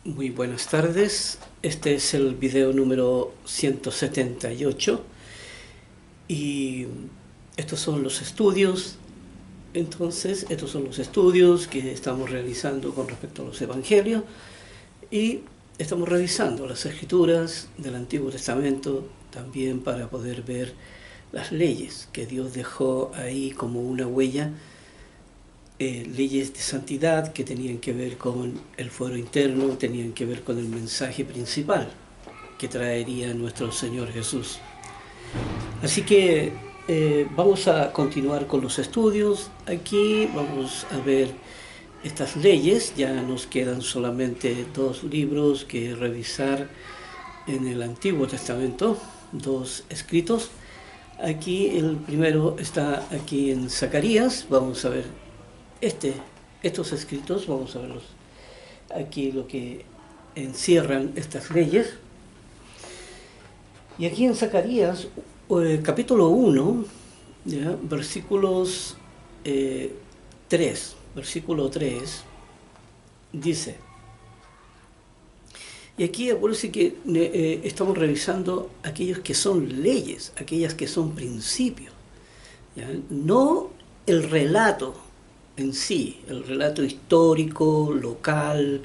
Muy buenas tardes, este es el video número 178 y estos son los estudios. Entonces, estos son los estudios que estamos realizando con respecto a los evangelios y estamos revisando las escrituras del Antiguo Testamento también para poder ver las leyes que Dios dejó ahí como una huella, leyes de santidad que tenían que ver con el fuero interno, tenían que ver con el mensaje principal que traería nuestro Señor Jesús. Así que vamos a continuar con los estudios. Aquí vamos a ver estas leyes. Ya nos quedan solamente 2 libros que revisar en el Antiguo Testamento, 2 escritos. Aquí el primero está aquí en Zacarías. Vamos a ver estos escritos, vamos a verlos aquí, lo que encierran estas leyes. Y aquí en Zacarías, capítulo 1, ¿ya? Versículos 3, versículo 3, dice, y aquí acuérdense que estamos revisando aquellos que son leyes, aquellas que son principios, ¿ya? No el relato en sí, el relato histórico, local,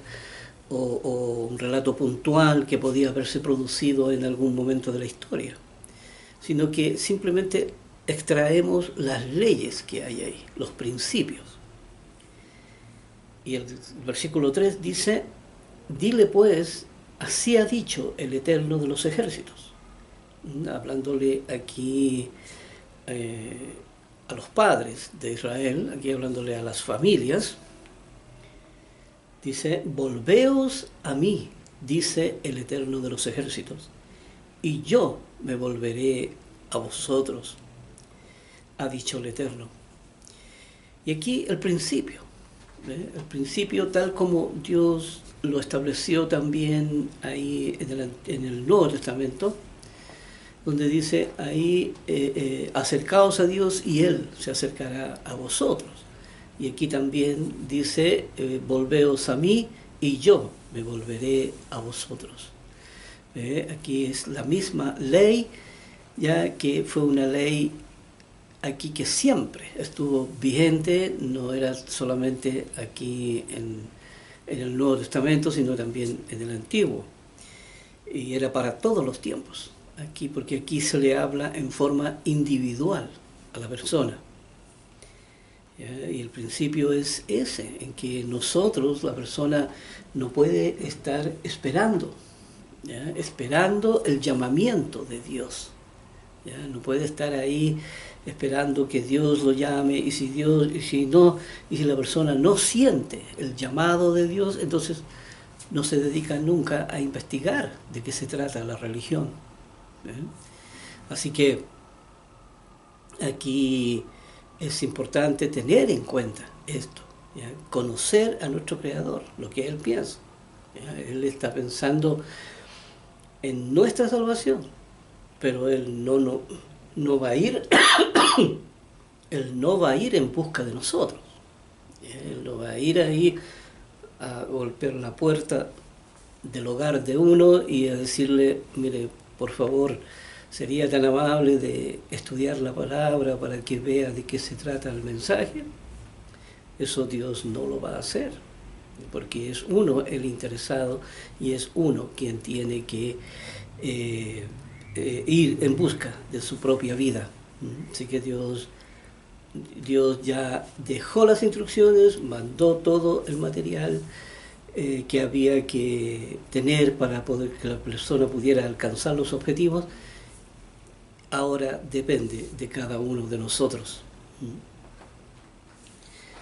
o un relato puntual que podía haberse producido en algún momento de la historia, sino que simplemente extraemos las leyes que hay ahí, los principios. Y el versículo 3 dice, dile pues, así ha dicho el Eterno de los ejércitos, hablándole aquí a los padres de Israel, aquí hablándole a las familias. Dice, volveos a mí, dice el Eterno de los ejércitos, y yo me volveré a vosotros, ha dicho el Eterno. Y aquí el principio, el principio tal como Dios lo estableció también ahí en el Nuevo Testamento, donde dice ahí, acercaos a Dios y Él se acercará a vosotros. Y aquí también dice, volveos a mí y yo me volveré a vosotros. Aquí es la misma ley, ya que fue una ley aquí que siempre estuvo vigente, no era solamente aquí en el Nuevo Testamento, sino también en el Antiguo. Y era para todos los tiempos, aquí, porque aquí se le habla en forma individual a la persona. Y el principio es ese, en que nosotros, la persona, no puede estar esperando, ¿ya? Esperando el llamamiento de Dios, ¿ya? No puede estar ahí esperando que Dios lo llame, y si la persona no siente el llamado de Dios, entonces no se dedica nunca a investigar de qué se trata la religión, ¿ya? Así que aquí es importante tener en cuenta esto, ¿ya? Conocer a nuestro Creador, lo que Él piensa, ¿ya? Él está pensando en nuestra salvación, pero Él no va a ir Él no va a ir en busca de nosotros, ¿ya? Él no va a ir ahí a golpear la puerta del hogar de uno y a decirle, mire, por favor, sería tan amable de estudiar la palabra para que vea de qué se trata el mensaje. Eso Dios no lo va a hacer, porque es uno el interesado y es uno quien tiene que ir en busca de su propia vida. Así que Dios ya dejó las instrucciones, mandó todo el material que había que tener para poder que la persona pudiera alcanzar los objetivos. Ahora depende de cada uno de nosotros.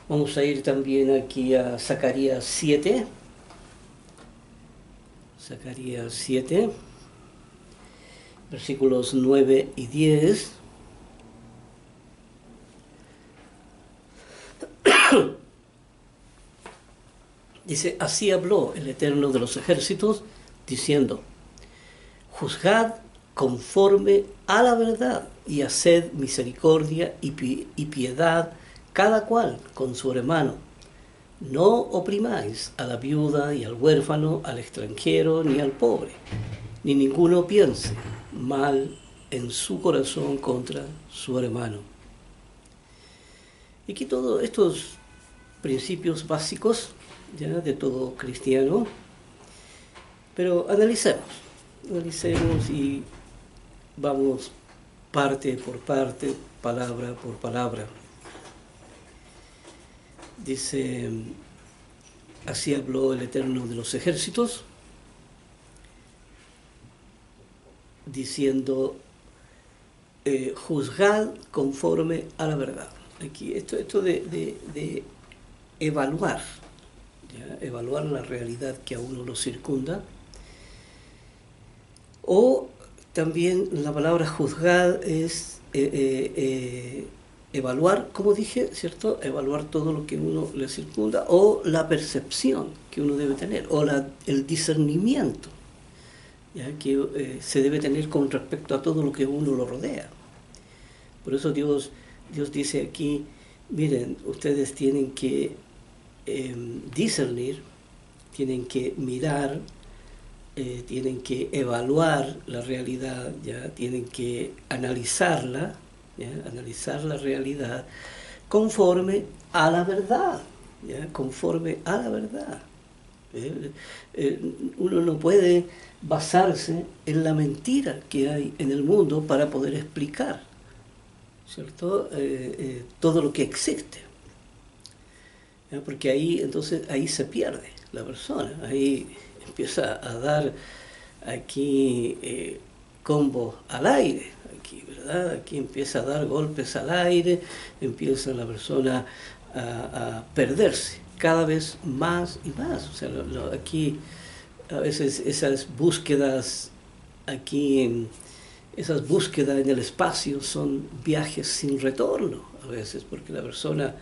Vamos a ir también aquí a Zacarías 7. Zacarías 7, versículos 9 y 10. Dice, así habló el Eterno de los ejércitos, diciendo, juzgad conforme a la verdad y haced misericordia y piedad cada cual con su hermano, No oprimáis a la viuda y al huérfano, al extranjero ni al pobre, ni ninguno piense mal en su corazón contra su hermano. Y aquí todos estos principios básicos ya de todo cristiano, pero analicemos y vamos parte por parte, palabra por palabra. Dice, así habló el Eterno de los ejércitos, diciendo, juzgad conforme a la verdad. Aquí, esto de evaluar, ¿ya? Evaluar la realidad que a uno lo circunda, o también la palabra juzgar es evaluar, como dije, ¿cierto? Evaluar todo lo que uno le circunda, o la percepción que uno debe tener, o el discernimiento, ¿ya? Que se debe tener con respecto a todo lo que uno lo rodea. Por eso Dios dice aquí, miren, ustedes tienen que discernir, tienen que mirar, tienen que evaluar la realidad, ¿ya? Tienen que analizarla, ¿ya? Analizar la realidad conforme a la verdad, ¿ya? Conforme a la verdad. Uno no puede basarse en la mentira que hay en el mundo para poder explicar, ¿cierto? Todo lo que existe. ¿Ya? Porque ahí se pierde la persona, ahí empieza a dar aquí combos al aire, aquí, ¿verdad? Aquí empieza a dar golpes al aire, empieza la persona a perderse cada vez más y más. O sea, aquí a veces esas búsquedas esas búsquedas en el espacio son viajes sin retorno a veces, porque la persona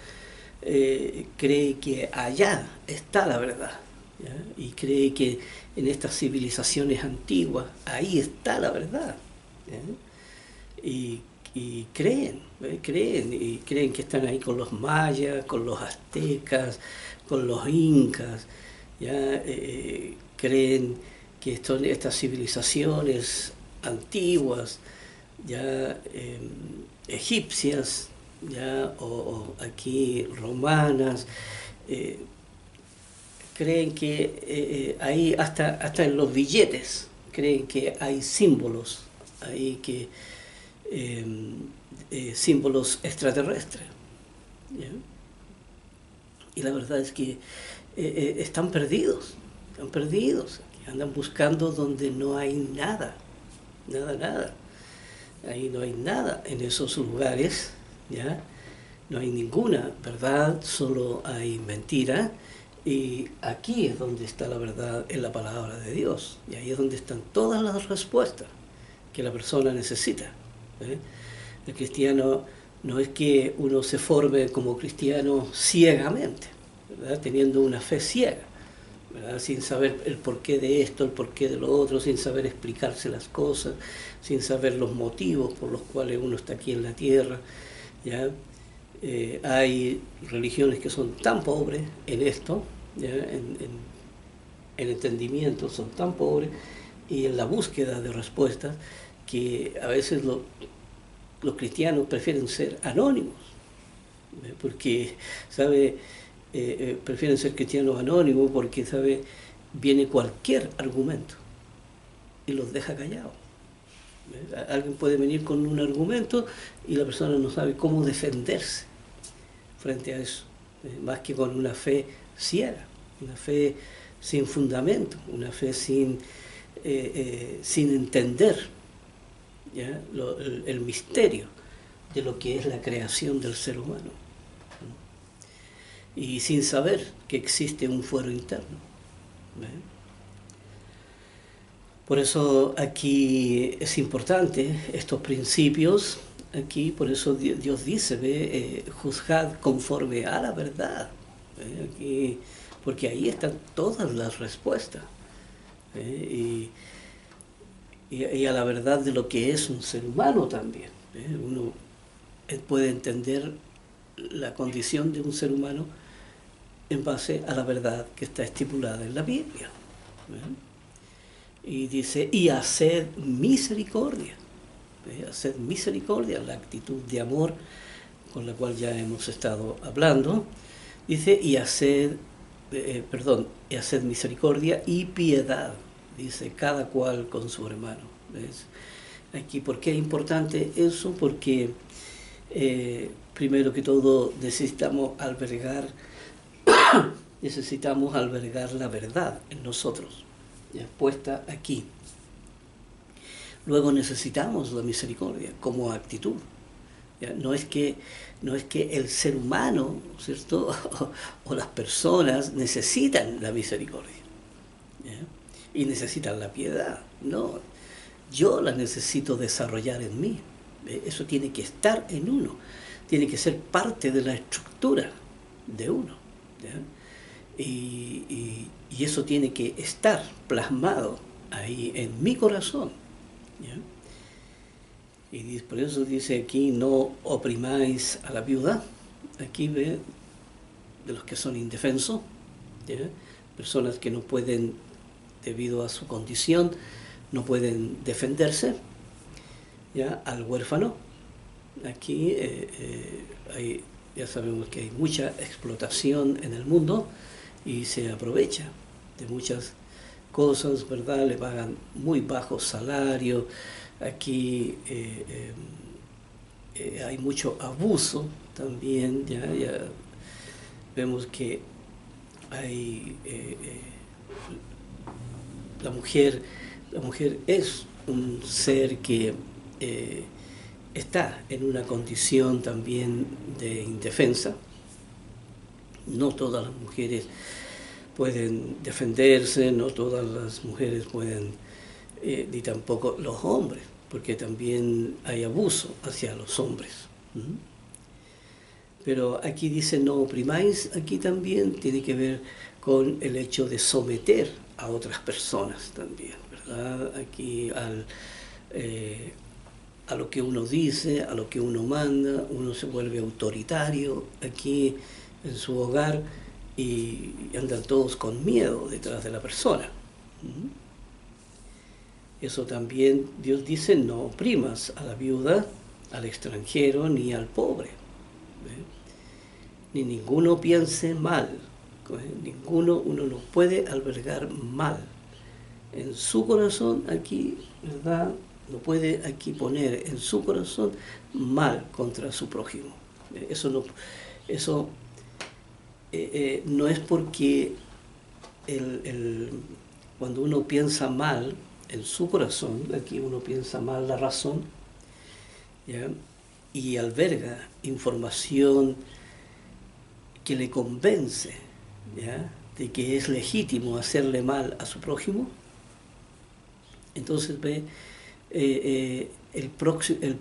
cree que allá está la verdad, ¿ya? Y cree que en estas civilizaciones antiguas ahí está la verdad, ¿ya? Y creen que están ahí con los mayas, con los aztecas, con los incas, ¿ya? Creen que son estas civilizaciones antiguas, ya egipcias, ya o aquí romanas, creen que ahí hasta en los billetes creen que hay símbolos, hay que símbolos extraterrestres, ¿ya? Y la verdad es que están perdidos, andan buscando donde no hay nada. Ahí no hay nada en esos lugares, ¿ya? No hay ninguna verdad, solo hay mentira. Y aquí es donde está la verdad en la palabra de Dios. Y ahí es donde están todas las respuestas que la persona necesita, ¿eh? El cristiano no es que uno se forme como cristiano ciegamente, ¿verdad? Teniendo una fe ciega, ¿verdad? Sin saber el porqué de esto, el porqué de lo otro, sin saber explicarse las cosas, sin saber los motivos por los cuales uno está aquí en la tierra, ¿ya? Hay religiones que son tan pobres en esto, ¿ya? En entendimiento son tan pobres y en la búsqueda de respuestas que a veces los cristianos prefieren ser anónimos, porque, ¿sabe? Prefieren ser cristianos anónimos porque, ¿sabe? Viene cualquier argumento y los deja callados. Alguien puede venir con un argumento y la persona no sabe cómo defenderse frente a eso, más que con una fe ciega, una fe sin fundamento, una fe sin entender, ¿ya? El misterio de lo que es la creación del ser humano, ¿no? Y sin saber que existe un fuero interno, ¿ve? Por eso aquí es importante estos principios, aquí por eso Dios dice, juzgad conforme a la verdad, aquí, porque ahí están todas las respuestas, y a la verdad de lo que es un ser humano también. Uno puede entender la condición de un ser humano en base a la verdad que está estipulada en la Biblia. Y dice, y haced misericordia. Haced misericordia, la actitud de amor con la cual ya hemos estado hablando. Dice, y haced misericordia y piedad. Dice, cada cual con su hermano. ¿Ves? Aquí, ¿por qué es importante eso? Porque primero que todo necesitamos albergar la verdad en nosotros, ya puesta aquí. Luego necesitamos la misericordia como actitud. ¿Ya? No es que el ser humano, ¿cierto? o las personas necesitan la misericordia, ¿ya? Y necesitan la piedad. No, yo la necesito desarrollar en mí. Eso tiene que estar en uno, tiene que ser parte de la estructura de uno, ¿ya? Y eso tiene que estar plasmado ahí en mi corazón, ¿ya? Y por eso dice aquí, no oprimáis a la viuda. Aquí ve de los que son indefensos, ¿ya? Personas que no pueden, debido a su condición, no pueden defenderse, ¿ya? Al huérfano. Aquí ya sabemos que hay mucha explotación en el mundo y se aprovecha de muchas cosas, ¿verdad? Le pagan muy bajos salarios. Aquí hay mucho abuso también, ya vemos que hay la mujer es un ser que está en una condición también de indefensa. No todas las mujeres pueden defenderse, no todas las mujeres pueden, ni tampoco los hombres, porque también hay abuso hacia los hombres. Pero aquí dice no oprimáis, aquí también tiene que ver con el hecho de someter a otras personas también, ¿verdad? Aquí a lo que uno dice, a lo que uno manda, uno se vuelve autoritario aquí en su hogar y andan todos con miedo detrás de la persona. Eso también Dios dice, no oprimas a la viuda, al extranjero ni al pobre. Ni ninguno piense mal. Uno no puede albergar mal en su corazón aquí, ¿verdad? No puede aquí poner en su corazón mal contra su prójimo. Eso no es porque cuando uno piensa mal en su corazón, aquí uno piensa mal la razón, ¿ya? Y alberga información que le convence, ¿ya? De que es legítimo hacerle mal a su prójimo. Entonces el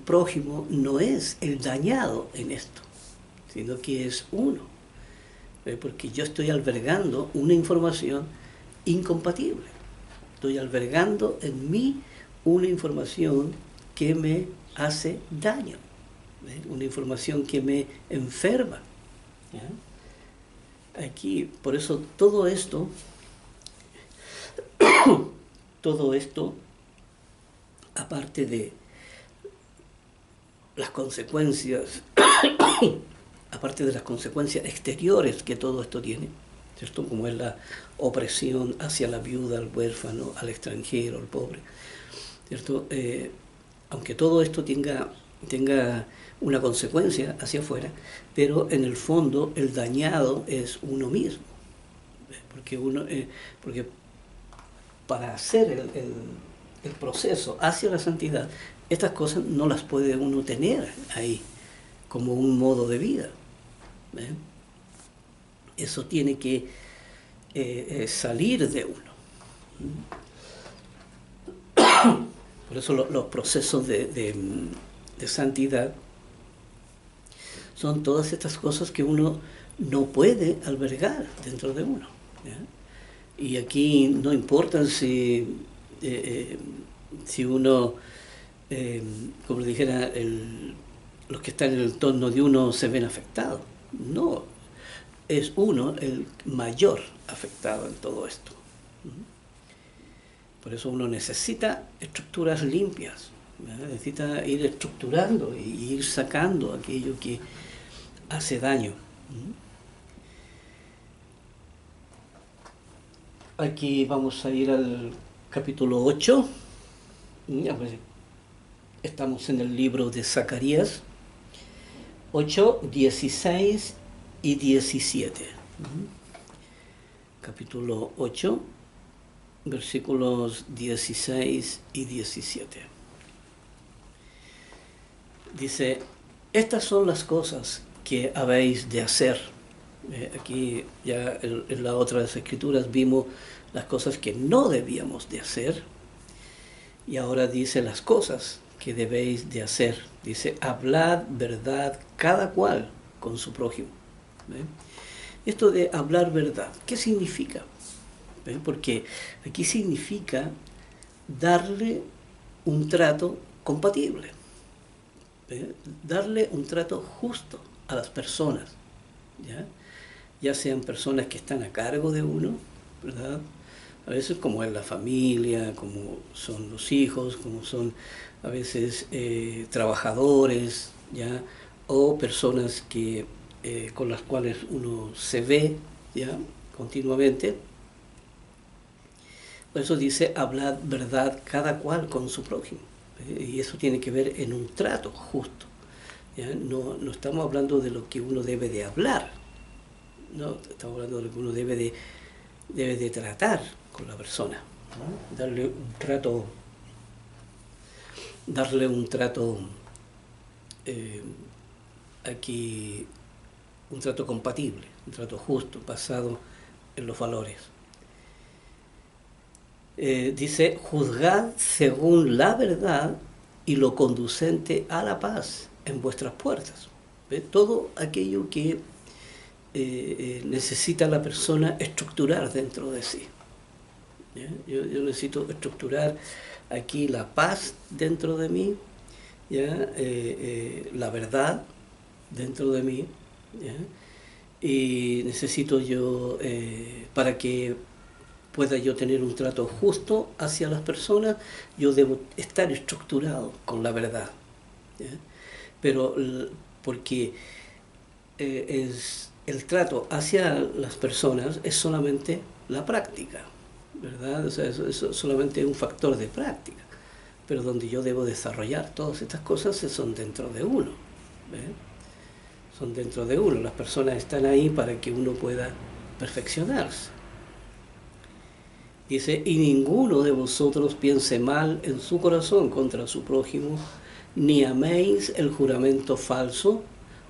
prójimo no es el dañado en esto, sino que es uno. Porque yo estoy albergando una información incompatible. Estoy albergando en mí una información que me hace daño, una información que me enferma, ¿ya? Aquí, por eso todo esto, aparte de las consecuencias, aparte de las consecuencias exteriores que todo esto tiene, ¿cierto? Como es la opresión hacia la viuda, al huérfano, al extranjero, al pobre, ¿cierto? Aunque todo esto tenga una consecuencia hacia afuera, pero en el fondo el dañado es uno mismo, porque para hacer el proceso hacia la santidad, estas cosas no las puede uno tener ahí como un modo de vida. Eso tiene que salir de uno. Por eso los procesos de santidad son todas estas cosas que uno no puede albergar dentro de uno, ¿ya? Y aquí no importa si uno, como le dijera, los que están en el entorno de uno se ven afectados. No, es uno el mayor afectado en todo esto. Por eso uno necesita estructuras limpias, ¿verdad? Necesita ir estructurando y ir sacando aquello que hace daño. Aquí vamos a ir al capítulo 8. Estamos en el libro de Zacarías 8, 16 y 17. Capítulo 8, versículos 16 y 17. Dice: estas son las cosas que habéis de hacer. Aquí ya en las otras escrituras vimos las cosas que no debíamos de hacer, y ahora dice las cosas que debéis de hacer. Dice: hablad verdad cada cual con su prójimo. Esto de hablar verdad, ¿qué significa? Porque aquí significa darle un trato compatible, darle un trato justo a las personas, ya sean personas que están a cargo de uno, ¿verdad? A veces como es la familia, como son los hijos, como son a veces trabajadores, ¿ya? O personas que, con las cuales uno se ve, ¿ya? Continuamente. Por eso dice: hablad verdad cada cual con su prójimo. Y eso tiene que ver en un trato justo, ¿ya? No estamos hablando de lo que uno debe de hablar, no, estamos hablando de lo que uno debe de tratar con la persona, ¿no? Darle un trato aquí, un trato compatible, un trato justo, basado en los valores. Dice: juzgad según la verdad y lo conducente a la paz en vuestras puertas. Todo aquello que necesita la persona estructurar dentro de sí. Yo necesito estructurar aquí la paz dentro de mí, la verdad dentro de mí, y necesito yo, para que pueda yo tener un trato justo hacia las personas, yo debo estar estructurado con la verdad, pero porque el trato hacia las personas es solamente la práctica, ¿verdad? O sea, eso es solamente un factor de práctica, pero donde yo debo desarrollar todas estas cosas son dentro de uno, son dentro de uno. Las personas están ahí para que uno pueda perfeccionarse. Dice: y ninguno de vosotros piense mal en su corazón contra su prójimo, ni améis el juramento falso,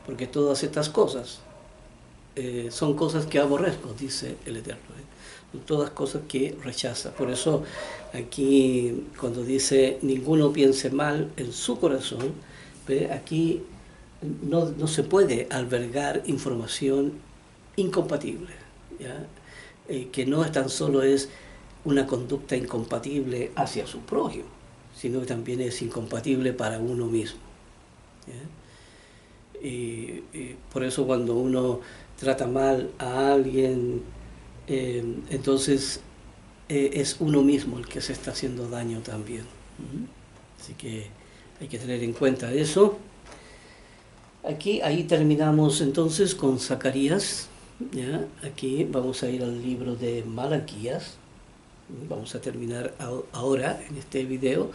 porque todas estas cosas son cosas que aborrezco, dice el Eterno. Todas cosas que rechaza. Por eso aquí cuando dice ninguno piense mal en su corazón, aquí no se puede albergar información incompatible, ¿ya? Que no tan solo es una conducta incompatible hacia su prójimo, sino que también es incompatible para uno mismo, ¿ya? Y por eso cuando uno trata mal a alguien, entonces es uno mismo el que se está haciendo daño también. Así que hay que tener en cuenta eso. Ahí terminamos entonces con Zacarías, ¿ya? Aquí vamos a ir al libro de Malaquías. Vamos a terminar ahora en este video,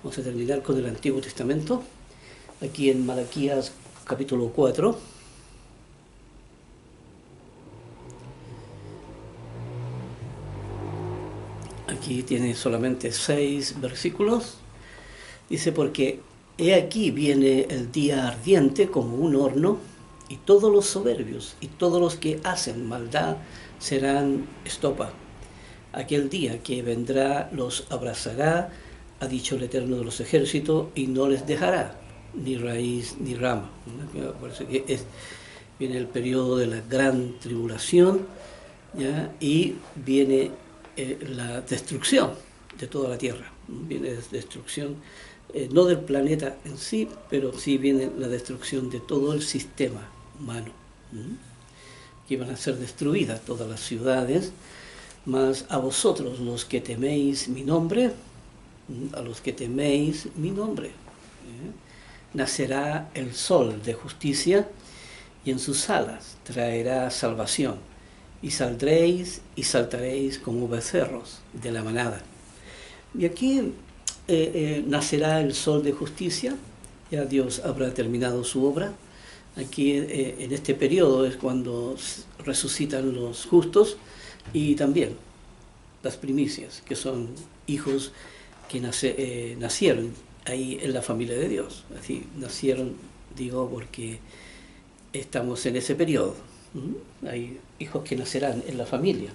vamos a terminar con el Antiguo Testamento, aquí en Malaquías capítulo 4. Aquí tiene solamente 6 versículos. Dice: porque he aquí viene el día ardiente como un horno, y todos los soberbios y todos los que hacen maldad serán estopa. Aquel día que vendrá los abrazará, ha dicho el Eterno de los ejércitos, y no les dejará ni raíz ni rama. Parece que viene el periodo de la gran tribulación, ¿ya? Y viene la destrucción de toda la tierra. Viene destrucción, no del planeta en sí, pero sí viene la destrucción de todo el sistema humano. que iban a ser destruidas todas las ciudades, mas a vosotros los que teméis mi nombre, a los que teméis mi nombre, nacerá el sol de justicia y en sus alas traerá salvación, y saldréis y saltaréis como becerros de la manada. Y aquí nacerá el sol de justicia, ya Dios habrá terminado su obra. Aquí en este periodo es cuando resucitan los justos y también las primicias, que son hijos que nacieron ahí en la familia de Dios. Así nacieron, digo, porque estamos en ese periodo. Hay hijos que nacerán en la familia.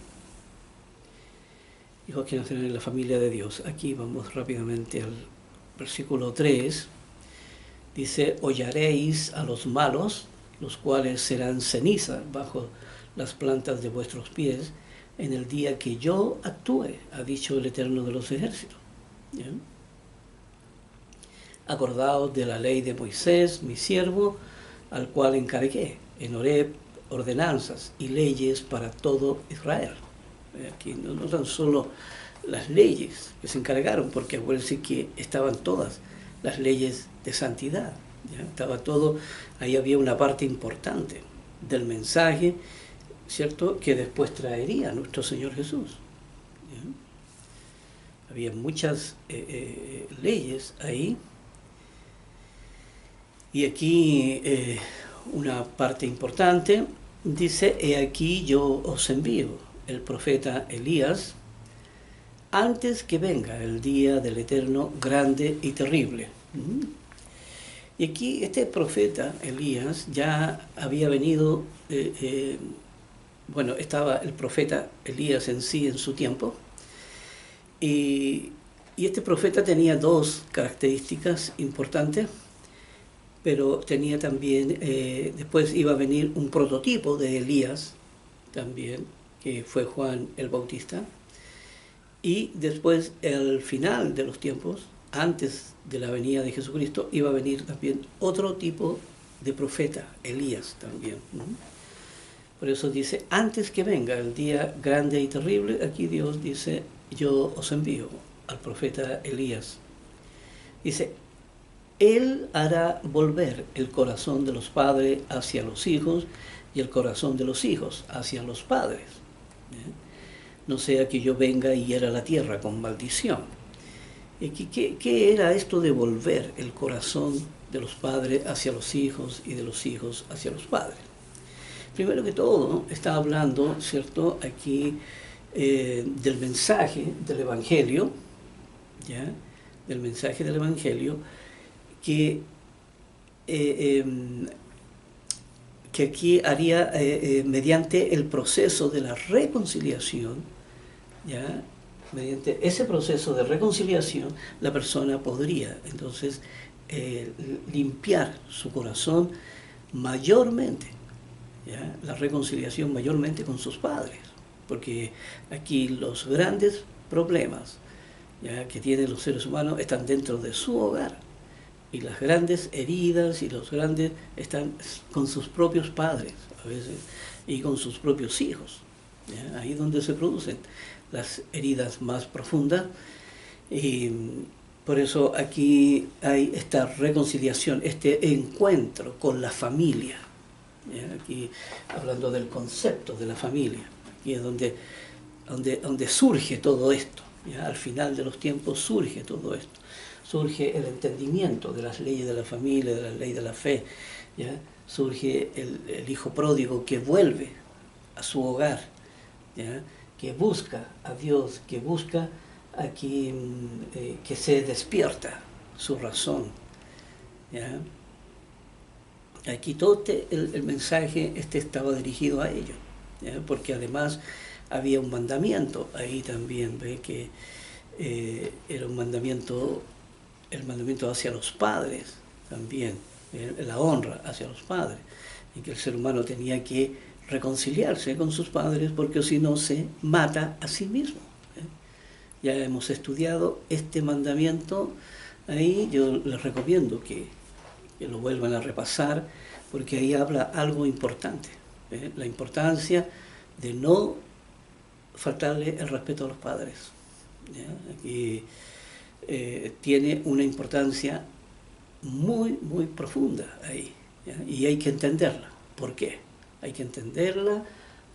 Hijos que nacerán en la familia de Dios. Aquí vamos rápidamente al versículo 3. Dice, hollaréis a los malos, los cuales serán ceniza bajo las plantas de vuestros pies, en el día que yo actúe, ha dicho el Eterno de los ejércitos. ¿Ya? Acordaos de la ley de Moisés, mi siervo, al cual encargué en Horeb ordenanzas y leyes para todo Israel. Aquí no tan solo las leyes que se encargaron, porque acuérdense que estaban todas las leyes de santidad, ¿ya? Estaba todo, ahí había una parte importante del mensaje, ¿cierto?, que después traería nuestro Señor Jesús. ¿Ya? Había muchas leyes ahí, y aquí una parte importante, dice, he aquí yo os envío el profeta Elías, antes que venga el día del Eterno grande y terrible. Y aquí este profeta Elías ya había venido, bueno, estaba el profeta Elías en sí en su tiempo, y este profeta tenía dos características importantes, pero tenía también, después iba a venir un prototipo de Elías también, que fue Juan el Bautista. Y después, al final de los tiempos, antes de la venida de Jesucristo, iba a venir también otro tipo de profeta, Elías también. Por eso dice, antes que venga el día grande y terrible, aquí Dios dice, yo os envío al profeta Elías. Dice, él hará volver el corazón de los padres hacia los hijos y el corazón de los hijos hacia los padres. No sea que yo venga y hiera la tierra con maldición. ¿Qué era esto de volver el corazón de los padres hacia los hijos y de los hijos hacia los padres? Primero que todo, está hablando, ¿cierto?, aquí del mensaje del Evangelio, ¿ya?, del mensaje del Evangelio, que aquí haría mediante el proceso de la reconciliación, ¿ya? Mediante ese proceso de reconciliación, la persona podría entonces limpiar su corazón mayormente, ¿ya? La reconciliación mayormente con sus padres, porque aquí los grandes problemas, ¿ya?, que tienen los seres humanos están dentro de su hogar. Y las grandes heridas y los grandes están con sus propios padres, a veces, y con sus propios hijos. ¿Ya? Ahí es donde se producen las heridas más profundas. Y por eso aquí hay esta reconciliación, este encuentro con la familia. ¿Ya? Aquí hablando del concepto de la familia. Aquí es donde surge todo esto. ¿Ya? Al final de los tiempos surge todo esto. Surge el entendimiento de las leyes de la familia, de la ley de la fe, ¿ya? Surge el hijo pródigo que vuelve a su hogar, ¿ya?, que busca a Dios, que busca aquí, que se despierta su razón, ¿ya? Aquí todo el mensaje estaba dirigido a ello, ¿ya?, porque además había un mandamiento ahí también, ¿ve?, que era un mandamiento, el mandamiento hacia los padres también, la honra hacia los padres, y que el ser humano tenía que reconciliarse con sus padres porque si no se mata a sí mismo. Ya hemos estudiado este mandamiento ahí, yo les recomiendo que lo vuelvan a repasar porque ahí habla algo importante, La importancia de no faltarle el respeto a los padres. ¿Ya? Aquí tiene una importancia muy, muy profunda ahí, ¿ya? Y hay que entenderla. ¿Por qué? Hay que entenderla,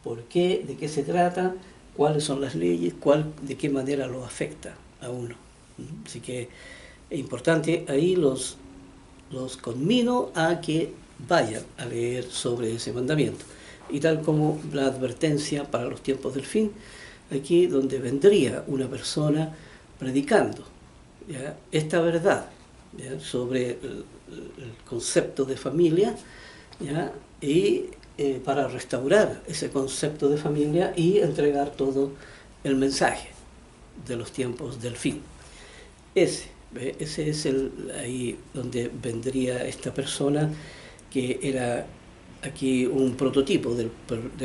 por qué, de qué se trata, cuáles son las leyes, de qué manera lo afecta a uno. Así que es importante, ahí los conmino a que vayan a leer sobre ese mandamiento. Y tal como la advertencia para los tiempos del fin, aquí donde vendría una persona predicando, ¿ya?, esta verdad, ¿ya?, sobre el concepto de familia, ¿ya?, y para restaurar ese concepto de familia y entregar todo el mensaje de los tiempos del fin. Ese es ahí donde vendría esta persona, que era aquí un prototipo del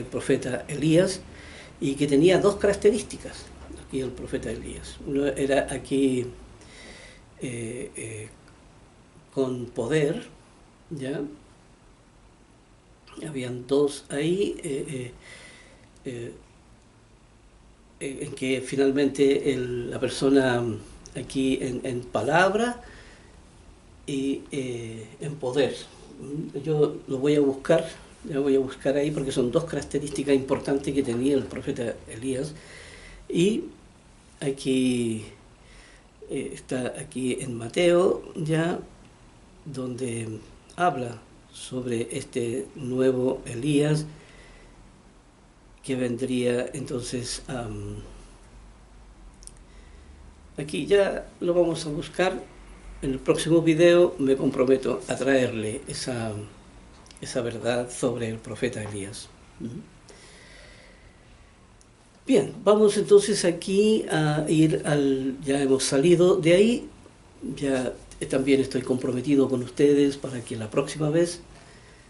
profeta Elías, y que tenía dos características, aquí el profeta Elías. Uno era aquí con poder, ¿ya? Habían dos ahí, en que finalmente la persona aquí en palabra y en poder. Yo lo voy a buscar, ahí, porque son dos características importantes que tenía el profeta Elías. Y aquí está aquí en Mateo, ya, donde habla sobre este nuevo Elías que vendría entonces. Aquí ya lo vamos a buscar. En el próximo video me comprometo a traerle esa verdad sobre el profeta Elías. Bien, vamos entonces aquí a ir ya hemos salido de ahí, ya también estoy comprometido con ustedes para que la próxima vez,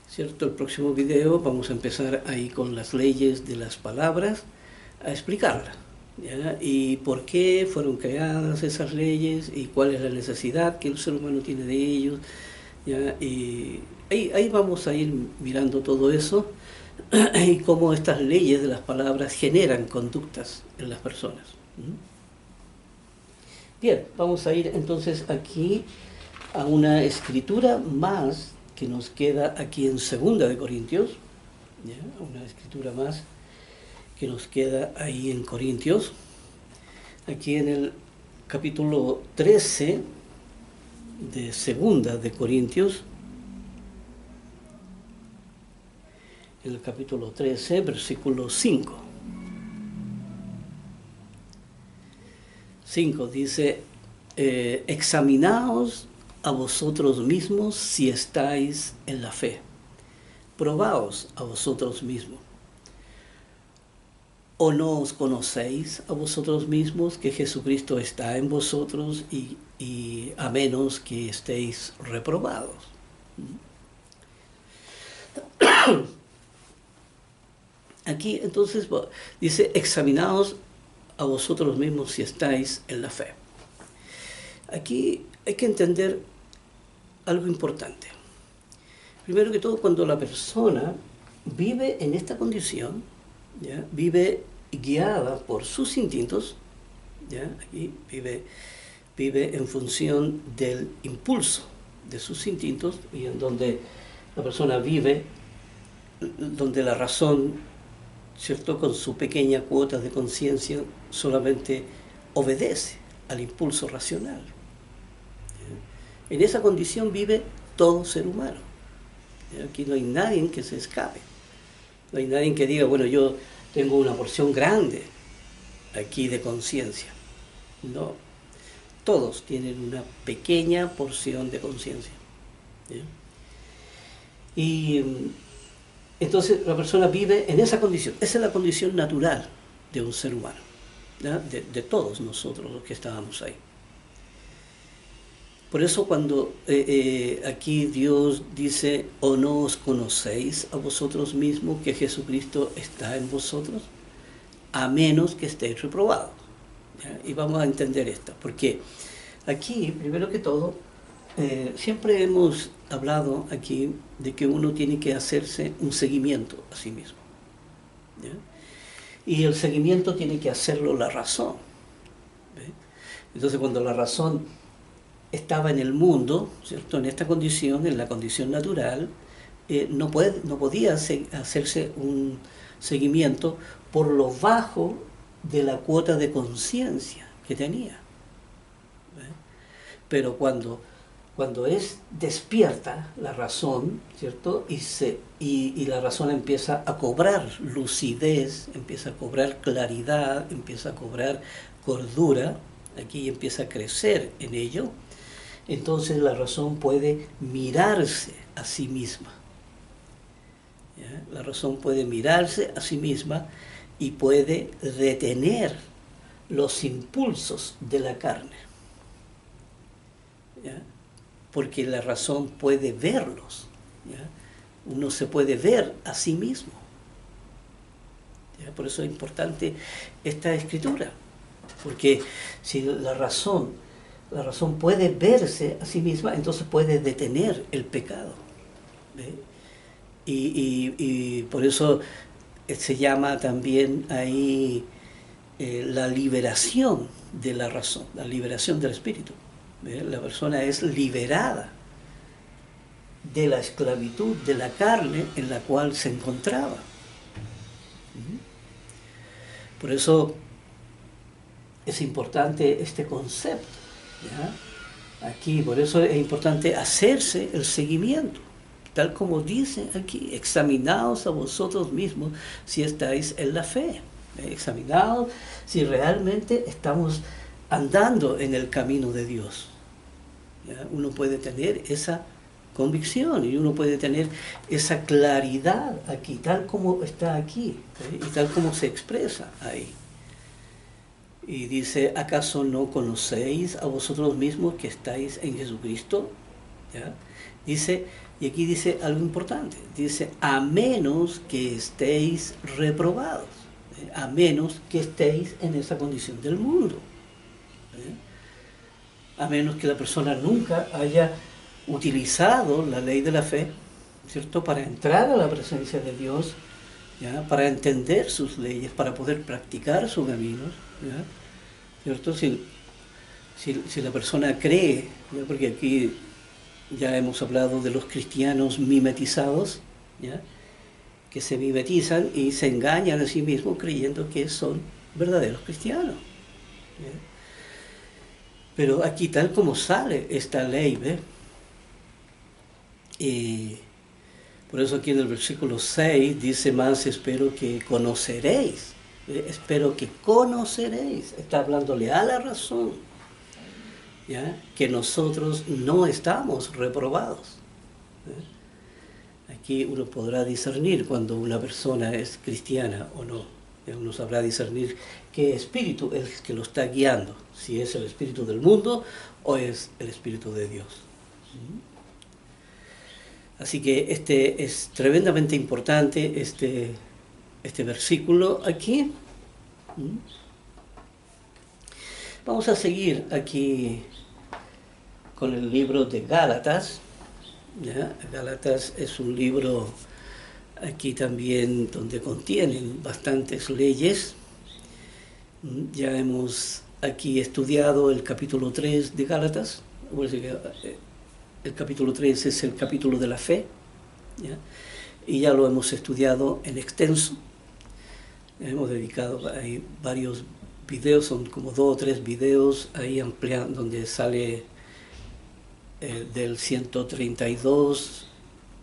¿cierto?, el próximo video vamos a empezar ahí con las leyes de las palabras, a explicarlas, ¿ya?, y por qué fueron creadas esas leyes y cuál es la necesidad que el ser humano tiene de ellos, ¿ya? Y ahí vamos a ir mirando todo eso y cómo estas leyes de las palabras generan conductas en las personas. Bien, vamos a ir entonces aquí a una escritura más que nos queda aquí en 2 de Corintios, ¿ya? Una escritura más que nos queda ahí en Corintios, aquí en el capítulo 13 de 2 de Corintios, en el capítulo 13, versículo 5. 5 dice, examinaos a vosotros mismos si estáis en la fe. Probaos a vosotros mismos. ¿O no os conocéis a vosotros mismos que Jesucristo está en vosotros y a menos que estéis reprobados? Aquí entonces dice, examinaos a vosotros mismos si estáis en la fe. Aquí hay que entender algo importante. Primero que todo, cuando la persona vive en esta condición, ¿ya?, vive guiada por sus instintos, ¿ya?, aquí vive en función del impulso de sus instintos, y en donde la persona vive, donde la razón, ¿cierto?, con su pequeña cuota de conciencia solamente obedece al impulso racional. ¿Ya? En esa condición vive todo ser humano. ¿Ya? Aquí no hay nadie que se escape. No hay nadie que diga, bueno, yo tengo una porción grande aquí de conciencia. No. Todos tienen una pequeña porción de conciencia. ¿Ya? Y entonces la persona vive en esa condición. Esa es la condición natural de un ser humano, ¿ya?, de todos nosotros los que estábamos ahí. Por eso cuando aquí Dios dice, ¿o no os conocéis a vosotros mismos que Jesucristo está en vosotros? A menos que estéis reprobados. ¿Ya? Y vamos a entender esto, porque aquí, primero que todo, siempre hemos hablado aquí de que uno tiene que hacerse un seguimiento a sí mismo, ¿ya? Y el seguimiento tiene que hacerlo la razón, ¿ve? Entonces, cuando la razón estaba en el mundo, ¿cierto? En esta condición, en la condición natural, no podía hacerse un seguimiento por lo bajo de la cuota de conciencia que tenía, ¿ve? Pero cuando es despierta la razón, ¿cierto? Y la razón empieza a cobrar lucidez, empieza a cobrar claridad, empieza a cobrar cordura, aquí empieza a crecer en ello, entonces la razón puede mirarse a sí misma, ¿ya? La razón puede mirarse a sí misma y puede detener los impulsos de la carne, ¿ya? Porque la razón puede verlos, ¿ya? Uno se puede ver a sí mismo, ¿ya? Por eso es importante esta escritura, porque si la razón puede verse a sí misma, entonces puede detener el pecado, ¿ve? Y por eso se llama también ahí la liberación de la razón, la liberación del espíritu, ¿ve? La persona es liberada de la esclavitud de la carne en la cual se encontraba. Por eso es importante este concepto, ¿ya? Aquí, por eso es importante hacerse el seguimiento, tal como dice aquí: examinaos a vosotros mismos si estáis en la fe, examinaos si realmente estamos andando en el camino de Dios, ¿ya? Uno puede tener esa convicción y uno puede tener esa claridad aquí, tal como está aquí, y tal como se expresa ahí. Y dice: ¿acaso no conocéis a vosotros mismos que estáis en Jesucristo? ¿Ya? Dice, y aquí dice algo importante, dice: a menos que estéis reprobados, a menos que estéis en esa condición del mundo, a menos que la persona nunca haya utilizado la ley de la fe, ¿cierto?, para entrar a la presencia de Dios, ¿ya?, para entender sus leyes, para poder practicar sus caminos, ¿ya?, ¿cierto? Si la persona cree, ¿ya?, porque aquí ya hemos hablado de los cristianos mimetizados, ¿ya?, que se mimetizan y se engañan a sí mismos creyendo que son verdaderos cristianos, ¿ya? Pero aquí, tal como sale esta ley, ¿ve? Por eso aquí en el versículo 6 dice: más espero que conoceréis, espero que conoceréis, está hablándole a la razón, ¿ya?, que nosotros no estamos reprobados, ¿eh? Aquí uno podrá discernir cuando una persona es cristiana o no, ¿ya? Uno sabrá discernir qué espíritu es el que lo está guiando, si es el espíritu del mundo o es el espíritu de Dios. Así que este es tremendamente importante, este versículo aquí. Vamos a seguir aquí con el libro de Gálatas, ¿ya? Gálatas es un libro aquí también donde contienen bastantes leyes. Ya hemos aquí estudiado el capítulo 3 de Gálatas. El capítulo 3 es el capítulo de la fe, ¿ya? Y ya lo hemos estudiado en extenso. Hemos dedicado ahí varios videos, son como 2 o 3 videos ahí ampliando, donde sale del 132,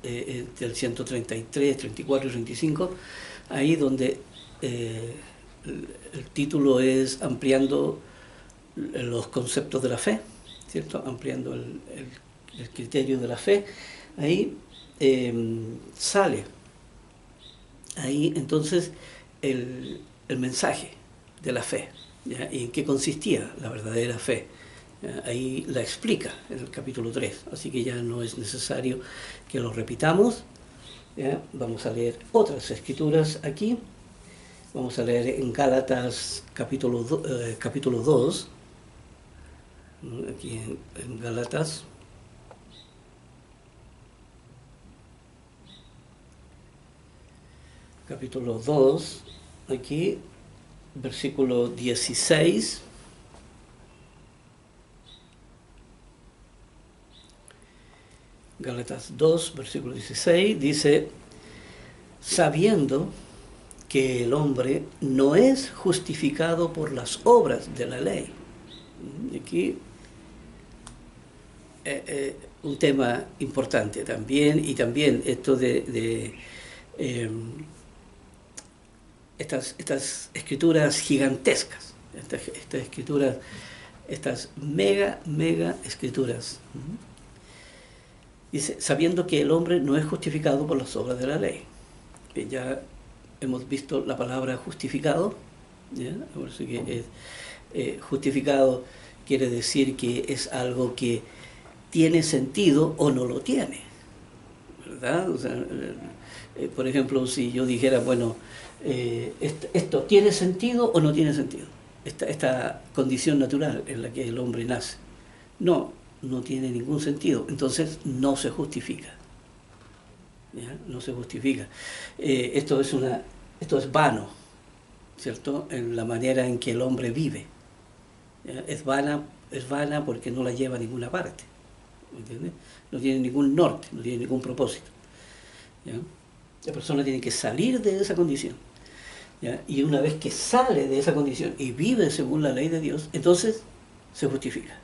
del 133, 34 y 35, ahí donde el título es ampliando los conceptos de la fe, ¿cierto? Ampliando el criterio de la fe. Ahí sale ahí entonces el mensaje de la fe, ¿ya? Y en qué consistía la verdadera fe. Ahí la explica en el capítulo 3, así que ya no es necesario que lo repitamos, ¿ya? Vamos a leer otras escrituras aquí. Vamos a leer en Gálatas capítulo 2, aquí en Gálatas, capítulo 2, aquí, versículo 16. Gálatas 2, versículo 16, dice, sabiendo que el hombre no es justificado por las obras de la ley. Aquí un tema importante también, y también esto de estas escrituras gigantescas, estas escrituras, estas mega escrituras. Dice, sabiendo que el hombre no es justificado por las obras de la ley. Ya hemos visto la palabra justificado, ¿ya? Así que justificado quiere decir que es algo que tiene sentido o no lo tiene, ¿verdad? O sea, por ejemplo, si yo dijera, bueno, esto tiene sentido o no tiene sentido, esta condición natural en la que el hombre nace, no tiene ningún sentido, entonces no se justifica. ¿Ya? No se justifica. Esto es vano, ¿cierto? En la manera en que el hombre vive. ¿Ya? Es vana porque no la lleva a ninguna parte. ¿Entiendes? No tiene ningún norte, no tiene ningún propósito. ¿Ya? La persona tiene que salir de esa condición. ¿Ya? Y una vez que sale de esa condición y vive según la ley de Dios, entonces se justifica.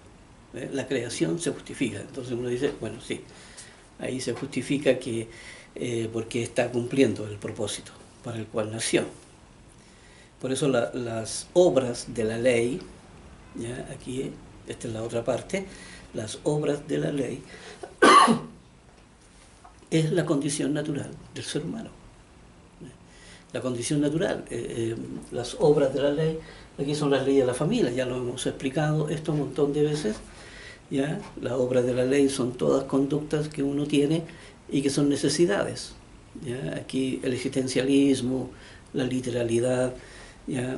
La creación se justifica. Entonces uno dice, bueno, sí, ahí se justifica que porque está cumpliendo el propósito para el cual nació. Por eso las obras de la ley, ¿ya? Aquí, esta es la otra parte, las obras de la ley es la condición natural del ser humano. La condición natural, las obras de la ley, aquí son las leyes de la familia, ya lo hemos explicado esto un montón de veces. ¿Ya? Las obras de la ley son todas conductas que uno tiene y que son necesidades. ¿Ya? Aquí el existencialismo, la literalidad, ¿ya?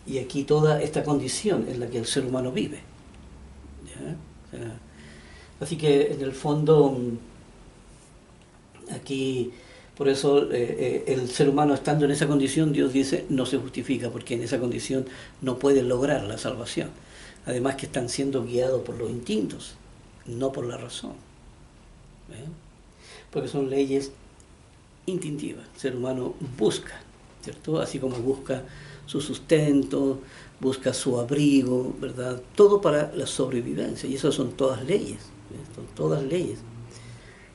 Y aquí toda esta condición en la que el ser humano vive. ¿Ya? O sea, así que en el fondo, aquí, por eso el ser humano estando en esa condición, Dios dice, no se justifica, porque en esa condición no puede lograr la salvación. Además que están siendo guiados por los instintos, no por la razón. Porque son leyes instintivas. El ser humano busca, ¿cierto? Así como busca su sustento, busca su abrigo, ¿verdad? Todo para la sobrevivencia. Y esas son todas leyes. Son todas leyes.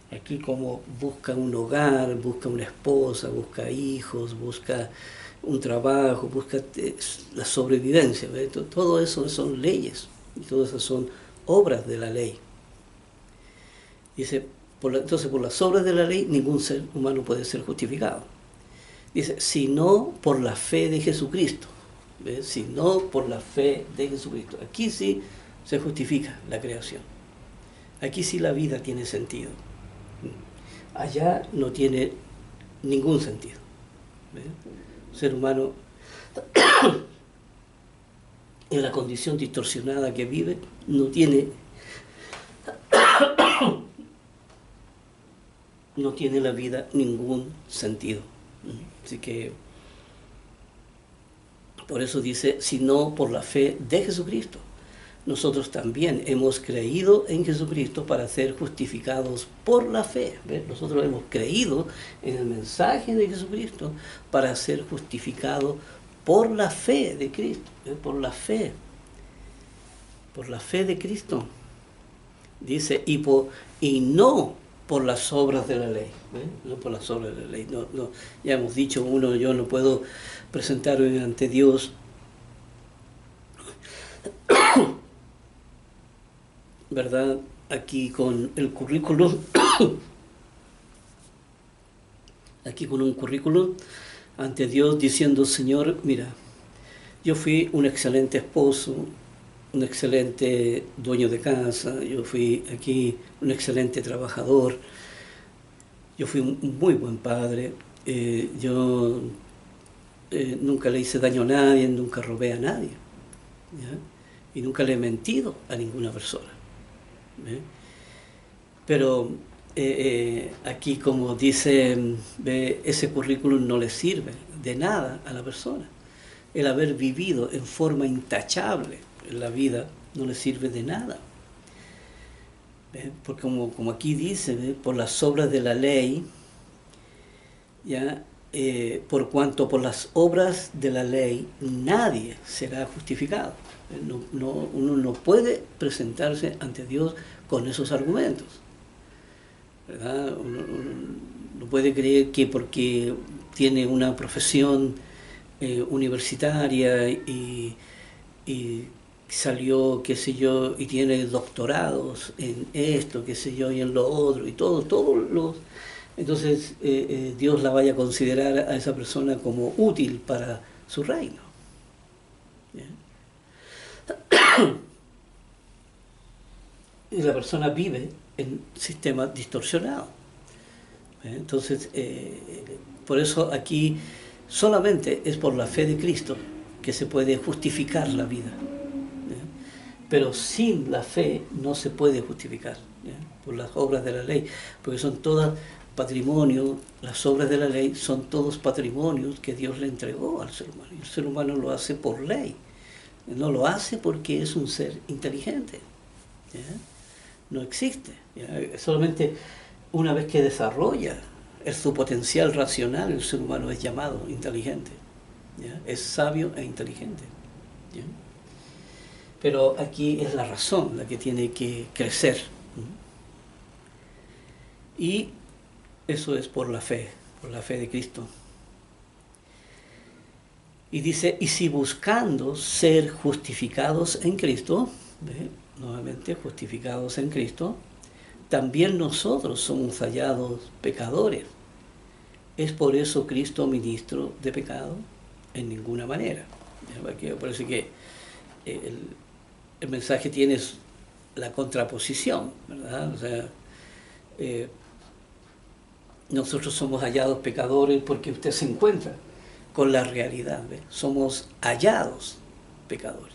Aquí como busca un hogar, busca una esposa, busca hijos, busca un trabajo, busca la sobrevivencia. Todo eso son leyes, y todas esas son obras de la ley. Dice, entonces por las obras de la ley ningún ser humano puede ser justificado. Dice, sino por la fe de Jesucristo. ¿Ves? Sino por la fe de Jesucristo. Aquí sí se justifica la creación. Aquí sí la vida tiene sentido. Allá no tiene ningún sentido. ¿Ves? Ser humano en la condición distorsionada que vive no tiene la vida ningún sentido. Así que por eso dice, sino por la fe de Jesucristo. Nosotros también hemos creído en Jesucristo para ser justificados por la fe. ¿Ves? Nosotros hemos creído en el mensaje de Jesucristo para ser justificados por la fe de Cristo. ¿Ves? Por la fe de Cristo. Dice, y no por las obras de la ley. ¿Ves? No por las obras de la ley. No, ya hemos dicho, yo no puedo presentarme ante Dios ¿verdad? Aquí con el currículum, aquí con un currículum ante Dios diciendo, Señor, mira, yo fui un excelente esposo, un excelente dueño de casa, yo fui aquí un excelente trabajador, yo fui un muy buen padre, yo nunca le hice daño a nadie, nunca robé a nadie, ¿ya? Y nunca le he mentido a ninguna persona. Pero aquí, como dice, ese currículum no le sirve de nada a la persona. El haber vivido en forma intachable en la vida no le sirve de nada. Porque como aquí dice, por las obras de la ley, ¿ya? Por cuanto por las obras de la ley nadie será justificado. Uno no puede presentarse ante Dios con esos argumentos, ¿verdad? Uno no puede creer que porque tiene una profesión universitaria y salió, qué sé yo, y tiene doctorados en esto, qué sé yo, y en lo otro, y todos los... Entonces Dios la vaya a considerar a esa persona como útil para su reino. ¿Ya? Y la persona vive en sistemas distorsionados. Entonces, por eso aquí solamente es por la fe de Cristo que se puede justificar la vida. Pero sin la fe no se puede justificar, por las obras de la ley, porque son todas patrimonio, las obras de la ley son todos patrimonios que Dios le entregó al ser humano. Y el ser humano lo hace por ley, no lo hace porque es un ser inteligente. ¿Ya? No existe. ¿Ya? Solamente una vez que desarrolla su potencial racional, el ser humano es llamado inteligente. ¿Ya? Es sabio e inteligente. ¿Ya? Pero aquí es la razón la que tiene que crecer. Y eso es por la fe de Cristo. Y dice, y si buscando ser justificados en Cristo, nuevamente justificados en Cristo, también nosotros somos hallados pecadores. ¿Es por eso Cristo ministro de pecado? En ninguna manera. Parece que el mensaje tiene la contraposición, ¿verdad? O sea, nosotros somos hallados pecadores porque usted se encuentra con la realidad, ¿ve? Somos hallados pecadores.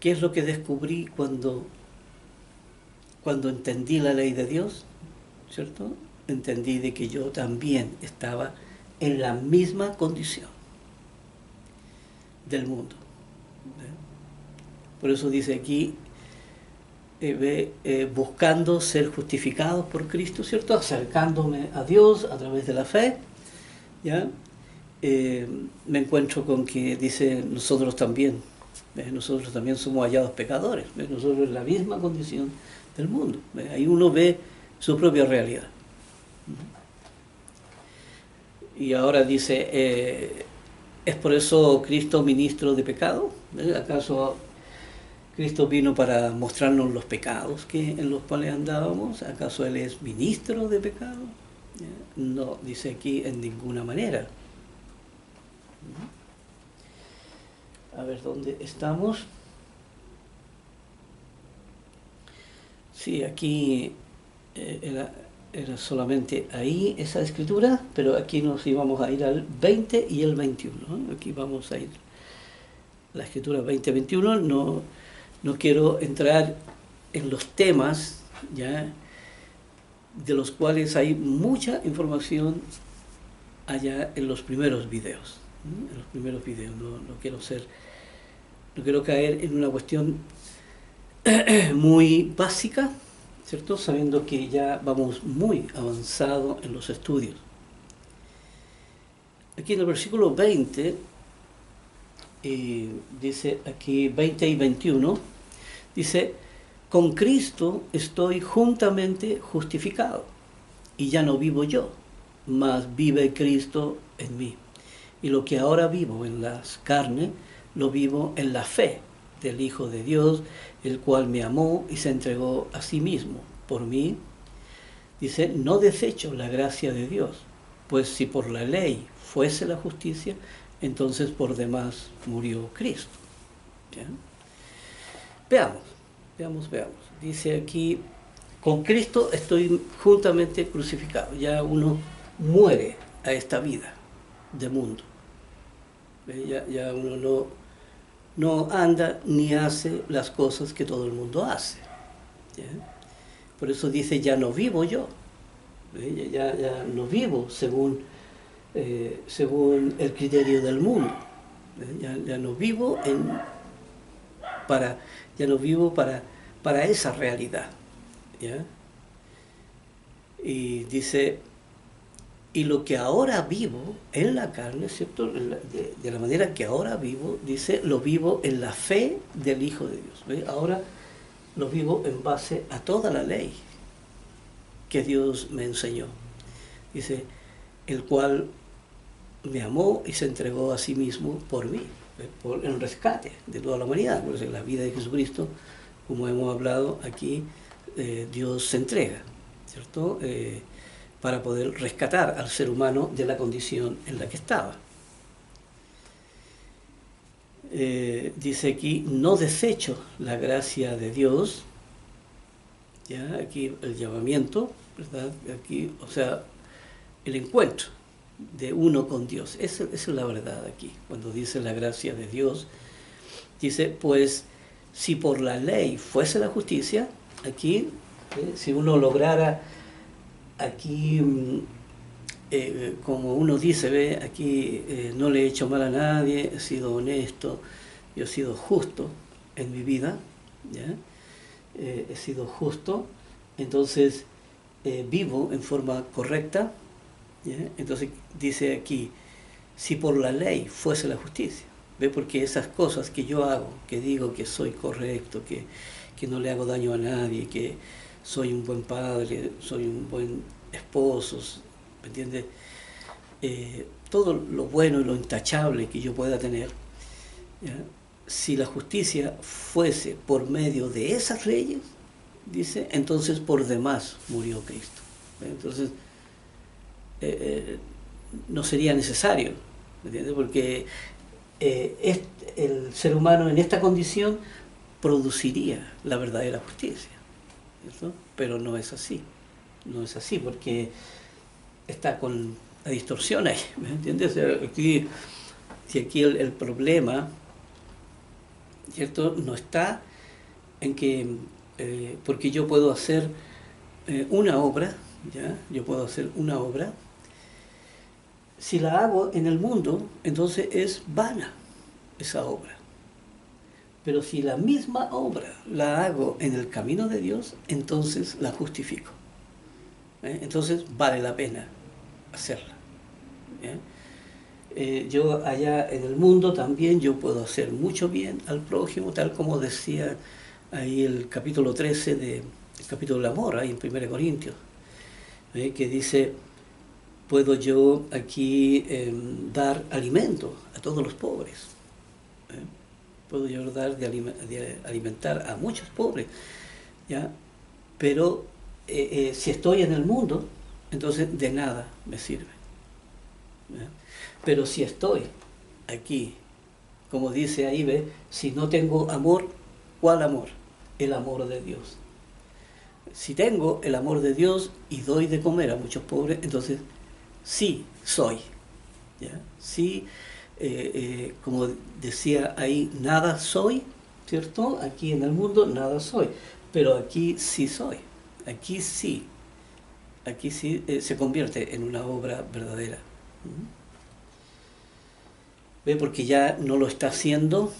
¿Qué es lo que descubrí cuando entendí la ley de Dios? ¿Cierto? Entendí de que yo también estaba en la misma condición del mundo. Por eso dice aquí, buscando ser justificados por Cristo, ¿cierto? Acercándome a Dios a través de la fe, ¿ya? Me encuentro con que dice nosotros también somos hallados pecadores, nosotros en la misma condición del mundo. Ahí uno ve su propia realidad. Y ahora dice, ¿es por eso Cristo ministro de pecado? ¿Acaso Cristo vino para mostrarnos los pecados en los cuales andábamos? ¿Acaso Él es ministro de pecado? No, dice aquí en ninguna manera. A ver, ¿dónde estamos? Sí, aquí era solamente ahí esa escritura, pero aquí nos íbamos a ir al 20 y el 21. ¿No? Aquí vamos a ir la escritura 20-21. No quiero entrar en los temas, ¿ya?, de los cuales hay mucha información allá en los primeros videos. ¿no? En los primeros videos no quiero caer en una cuestión muy básica, ¿cierto? Sabiendo que ya vamos muy avanzado en los estudios. Aquí en el versículo 20, dice aquí 20 y 21, dice, con Cristo estoy juntamente justificado, y ya no vivo yo, mas vive Cristo en mí. Y lo que ahora vivo en las carnes, lo vivo en la fe del Hijo de Dios, el cual me amó y se entregó a sí mismo por mí. Dice, no desecho la gracia de Dios, pues si por la ley fuese la justicia, entonces por demás murió Cristo. ¿Ya? Veamos. Dice aquí, con Cristo estoy juntamente crucificado. Ya uno muere a esta vida de mundo. Ya uno no anda ni hace las cosas que todo el mundo hace. ¿Ya? Por eso dice, ya no vivo yo. Ya no vivo según el criterio del mundo. Ya no vivo ya no vivo para esa realidad. ¿Ya? Y dice, y lo que ahora vivo en la carne, ¿cierto? De la manera que ahora vivo, dice, lo vivo en la fe del Hijo de Dios. ¿Ve? Ahora lo vivo en base a toda la ley que Dios me enseñó. Dice, el cual me amó y se entregó a sí mismo por mí, por el rescate de toda la humanidad. Por eso en la vida de Jesucristo, como hemos hablado aquí, Dios se entrega, ¿cierto? Para poder rescatar al ser humano de la condición en la que estaba. Dice aquí, no desecho la gracia de Dios, ¿ya? Aquí el llamamiento, ¿verdad? Aquí, o sea, el encuentro de uno con Dios. Esa es la verdad aquí. Cuando dice la gracia de Dios, dice, pues, si por la ley fuese la justicia, aquí, si uno lograra, aquí, como uno dice, ve, aquí no le he hecho mal a nadie, he sido honesto, yo he sido justo en mi vida, ¿ya? He sido justo, entonces vivo en forma correcta, ¿ya? Entonces dice aquí, si por la ley fuese la justicia, ¿ve? Porque esas cosas que yo hago, que digo que soy correcto, que no le hago daño a nadie, que soy un buen padre, soy un buen esposo, ¿me entiendes? Todo lo bueno y lo intachable que yo pueda tener, ¿ya? Si la justicia fuese por medio de esas leyes, dice, entonces por demás murió Cristo. Entonces, no sería necesario, ¿me entiendes? Porque el ser humano en esta condición produciría la verdadera justicia, ¿cierto? Pero no es así, no es así, porque está con la distorsión ahí, ¿me entiendes? O sea, si aquí el problema, ¿cierto? No está en que, porque yo puedo hacer una obra, ¿ya? Yo puedo hacer una obra, si la hago en el mundo, entonces es vana esa obra. Pero si la misma obra la hago en el camino de Dios, entonces la justifico. Entonces vale la pena hacerla. Yo allá en el mundo también yo puedo hacer mucho bien al prójimo, tal como decía ahí el capítulo 13 del capítulo del amor, ahí en 1 Corintios, que dice, puedo yo aquí dar alimento a todos los pobres. Puedo yo dar de alimentar a muchos pobres, ¿ya? Pero si estoy en el mundo, entonces de nada me sirve, ¿ya? Pero si estoy aquí, como dice ahí, ¿ve? Si no tengo amor, ¿cuál amor? El amor de Dios. Si tengo el amor de Dios y doy de comer a muchos pobres, entonces sí soy, ¿ya? Sí, como decía ahí, nada soy, ¿cierto? Aquí en el mundo nada soy, pero aquí sí soy, aquí sí se convierte en una obra verdadera. ¿Ve? Porque ya no lo está haciendo,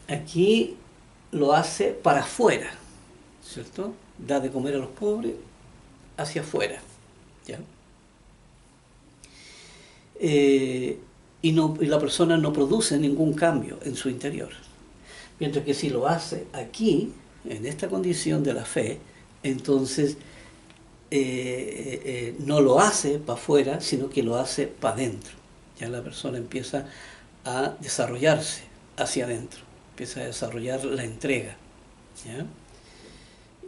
aquí lo hace para afuera, ¿cierto? Da de comer a los pobres hacia afuera, ¿ya? Y la persona no produce ningún cambio en su interior. Mientras que si lo hace aquí, en esta condición de la fe, entonces no lo hace para afuera, sino que lo hace para adentro. Ya la persona empieza a desarrollarse hacia adentro, empieza a desarrollar la entrega, ¿ya?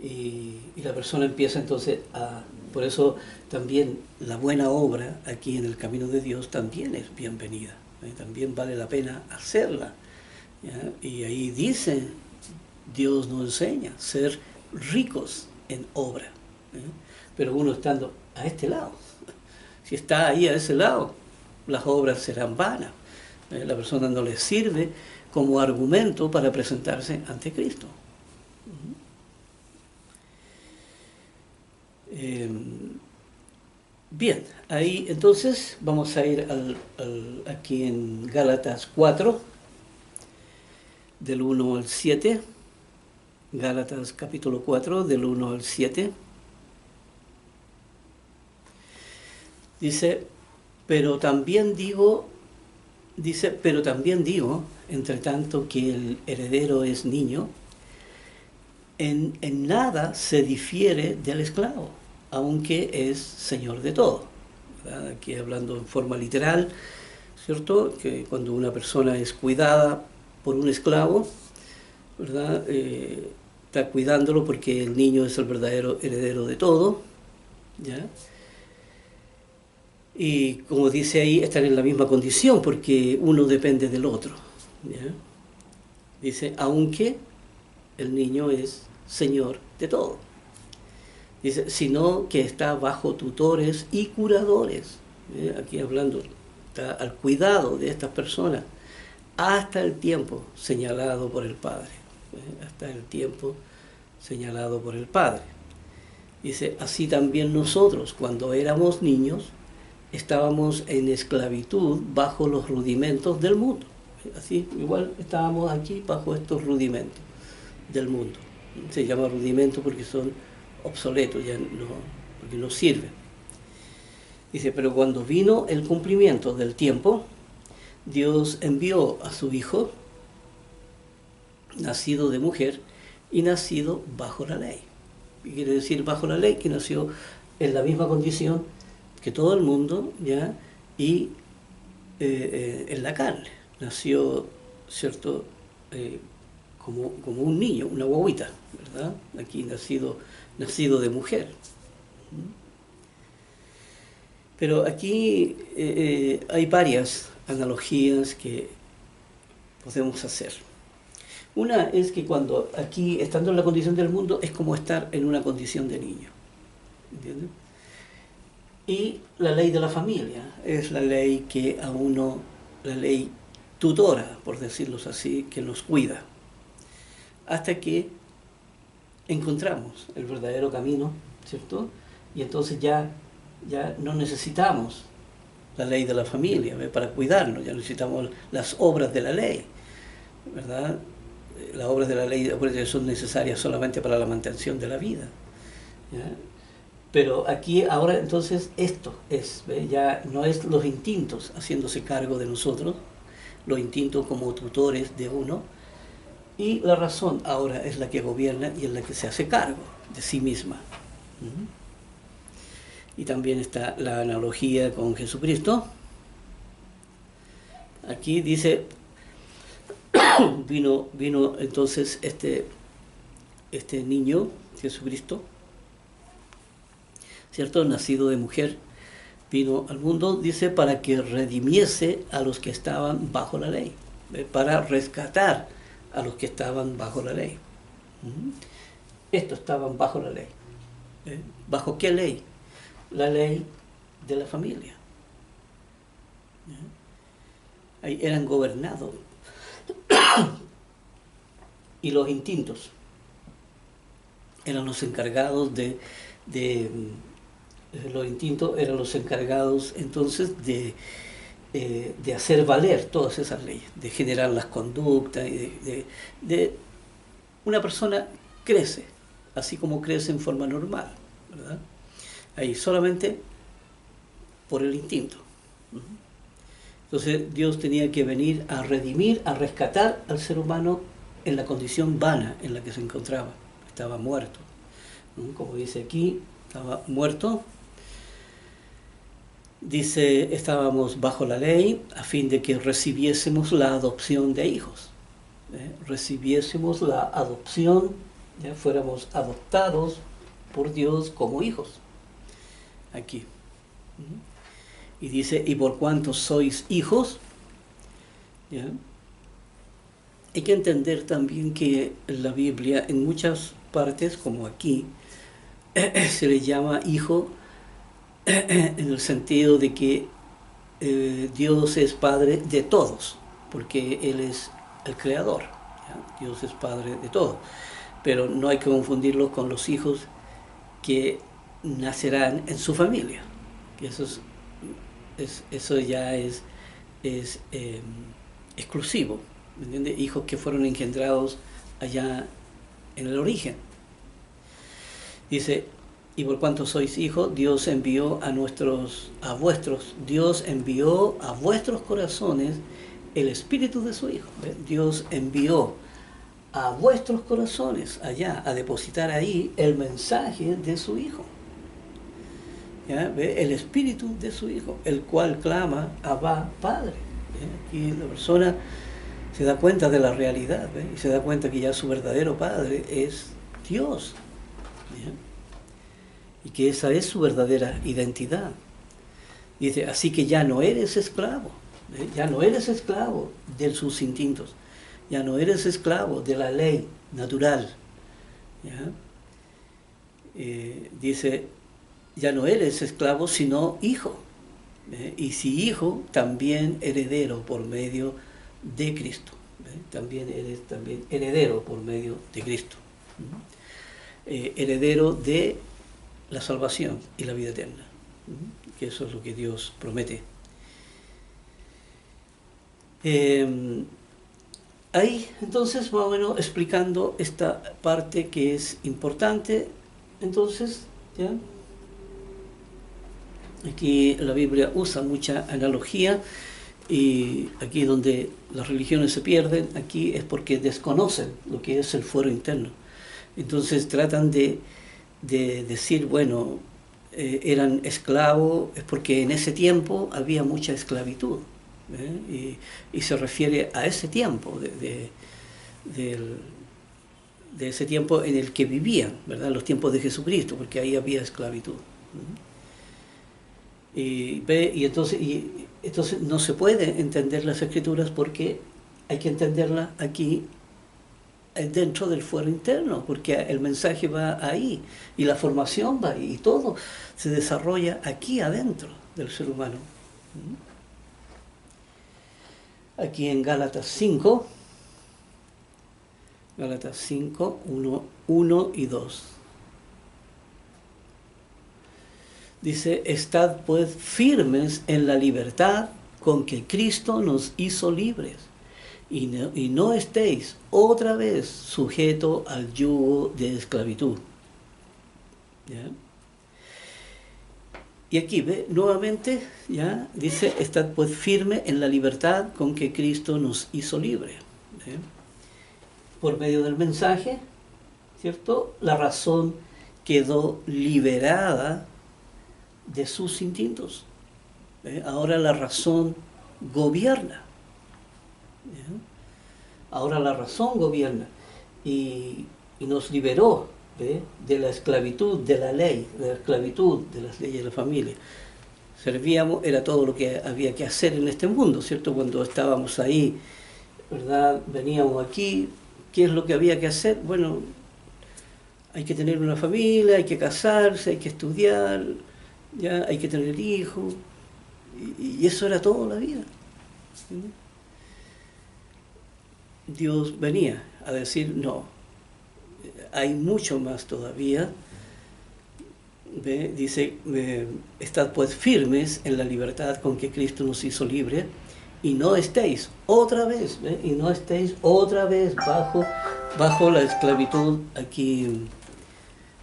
Y la persona empieza entonces a... Por eso también la buena obra aquí en el camino de Dios también es bienvenida, también vale la pena hacerla, ¿ya? Y ahí dice, Dios nos enseña a ser ricos en obra, ¿ya? Pero uno estando a este lado, si está ahí a ese lado, las obras serán vanas, la persona no le sirve como argumento para presentarse ante Cristo. Eh, Bien, ahí entonces vamos a ir aquí en Gálatas 4, del 1 al 7. Gálatas capítulo 4, del 1 al 7. Pero también digo, entre tanto que el heredero es niño, en nada se difiere del esclavo, aunque es señor de todo. ¿Verdad? Aquí hablando en forma literal, ¿cierto? Que cuando una persona es cuidada por un esclavo, ¿verdad? Está cuidándolo porque el niño es el verdadero heredero de todo, ¿ya? Y como dice ahí, están en la misma condición porque uno depende del otro, ¿ya? Dice, aunque el niño es señor de todo. Dice, sino que está bajo tutores y curadores. Aquí hablando, está al cuidado de estas personas hasta el tiempo señalado por el Padre. Hasta el tiempo señalado por el Padre. Dice, así también nosotros, cuando éramos niños, estábamos en esclavitud bajo los rudimentos del mundo. Así, igual estábamos aquí bajo estos rudimentos del mundo. Se llama rudimentos porque son obsoletos, ya no, porque no sirven. Dice, pero cuando vino el cumplimiento del tiempo, Dios envió a su Hijo, nacido de mujer y nacido bajo la ley. ¿Qué quiere decir bajo la ley? Que nació en la misma condición que todo el mundo, ¿ya? Y en la carne. Nació, ¿cierto? Como un niño, una guaguita, ¿verdad? Aquí nacido de mujer. Pero aquí hay varias analogías que podemos hacer. Una es que cuando aquí, estando en la condición del mundo, es como estar en una condición de niño. ¿Entiendes? Y la ley de la familia es la ley que a uno, la ley tutora, por decirlo así, que nos cuida. Hasta que encontramos el verdadero camino, ¿cierto? Y entonces ya no necesitamos la ley de la familia, ¿ve? Para cuidarnos, ya necesitamos las obras de la ley, ¿verdad? Las obras de la ley son necesarias solamente para la mantención de la vida, ¿ya? Pero aquí ahora entonces esto es, ¿ve? Ya no es los instintos haciéndose cargo de nosotros, los instintos como tutores de uno, y la razón ahora es la que gobierna y es la que se hace cargo de sí misma. Y también está la analogía con Jesucristo. Aquí dice, vino entonces este niño, Jesucristo, ¿cierto? Nacido de mujer, vino al mundo, dice, para que redimiese a los que estaban bajo la ley, para rescatar a los que estaban bajo la ley. Estos estaban bajo la ley. ¿Bajo qué ley? La ley de la familia. Ahí eran gobernados. Y los instintos eran los encargados los instintos eran los encargados entonces de hacer valer todas esas leyes, de generar las conductas, una persona crece, así como crece en forma normal, ¿verdad? Ahí solamente por el instinto. Entonces Dios tenía que venir a redimir, a rescatar al ser humano en la condición vana en la que se encontraba. Estaba muerto. Como dice aquí, estaba muerto. Dice, estábamos bajo la ley a fin de que recibiésemos la adopción de hijos. Recibiésemos la adopción, ya fuéramos adoptados por Dios como hijos. Aquí. Y dice, y por cuanto sois hijos, ¿ya? Hay que entender también que en la Biblia, en muchas partes, como aquí, se le llama hijo en el sentido de que Dios es padre de todos, porque Él es el creador, ¿ya? Dios es padre de todos, pero no hay que confundirlo con los hijos que nacerán en su familia. Y eso ya es exclusivo, ¿me entiende? Hijos que fueron engendrados allá en el origen. Dice, y por cuanto sois hijos, Dios envió Dios envió a vuestros corazones el espíritu de su Hijo. ¿Ve? Dios envió a vuestros corazones allá a depositar ahí el mensaje de su Hijo. ¿Ya? ¿Ve? El espíritu de su Hijo, el cual clama, Abba, Padre. ¿Ve? Y la persona se da cuenta de la realidad, ¿ve? Y se da cuenta que ya su verdadero Padre es Dios. ¿Ya? Y que esa es su verdadera identidad. Dice, así que ya no eres esclavo, ¿eh? Ya no eres esclavo de sus instintos, ya no eres esclavo de la ley natural. ¿Ya? Dice, ya no eres esclavo, sino hijo. Y si hijo, también heredero por medio de Cristo. También eres heredero por medio de Cristo. Heredero de la salvación y la vida eterna, que eso es lo que Dios promete. Ahí entonces más o menos explicando esta parte que es importante. Entonces, ¿ya? Aquí la Biblia usa mucha analogía, y aquí donde las religiones se pierden, aquí es porque desconocen lo que es el fuero interno. Entonces tratan de decir, bueno, eran esclavos, es porque en ese tiempo había mucha esclavitud, y se refiere a ese tiempo, de ese tiempo en el que vivían, ¿verdad? Los tiempos de Jesucristo, porque ahí había esclavitud. Y entonces no se puede entender las Escrituras porque hay que entenderlas aquí dentro del fuero interno, porque el mensaje va ahí y la formación va ahí y todo se desarrolla aquí adentro del ser humano. Aquí en Gálatas 5, 1 y 2. Dice, estad pues firmes en la libertad con que Cristo nos hizo libres, y no estéis otra vez sujetos al yugo de esclavitud. ¿Ya? Y aquí ve nuevamente, ya dice, estad pues firme en la libertad con que Cristo nos hizo libres. Por medio del mensaje, ¿cierto? La razón quedó liberada de sus instintos. Ahora la razón gobierna. Ahora la razón gobierna y nos liberó de la esclavitud de la ley, de la esclavitud de las leyes de la familia. Servíamos, era todo lo que había que hacer en este mundo, ¿cierto? Cuando estábamos ahí, ¿verdad? Veníamos aquí, ¿qué es lo que había que hacer? Bueno, hay que tener una familia, hay que casarse, hay que estudiar, ya hay que tener hijos, y eso era toda la vida. ¿Sí? Dios venía a decir, no, hay mucho más todavía. Dice, estad pues firmes en la libertad con que Cristo nos hizo libres, y no estéis otra vez, bajo la esclavitud aquí,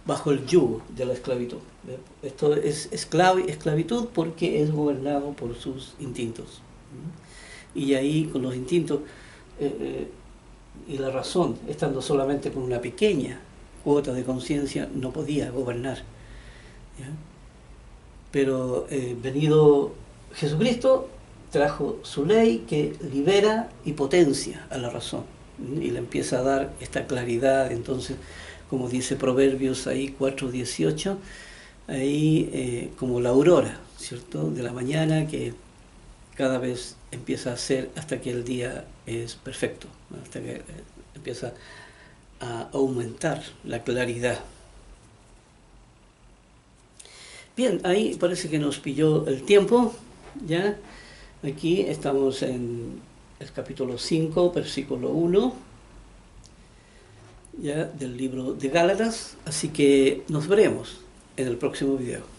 bajo el yugo de la esclavitud. Esto es esclavitud porque es gobernado por sus instintos. Y ahí con los instintos y la razón, estando solamente con una pequeña cuota de conciencia, no podía gobernar. ¿Ya? Pero venido Jesucristo, trajo su ley que libera y potencia a la razón, y le empieza a dar esta claridad. Entonces, como dice Proverbios ahí 4:18, ahí como la aurora, ¿cierto?, de la mañana, que cada vez empieza a ser hasta que el día es perfecto, ¿no? Hasta que empieza a aumentar la claridad. Bien, ahí parece que nos pilló el tiempo, ¿ya? Aquí estamos en el capítulo 5, versículo 1, ¿ya?, del libro de Gálatas, así que nos veremos en el próximo video.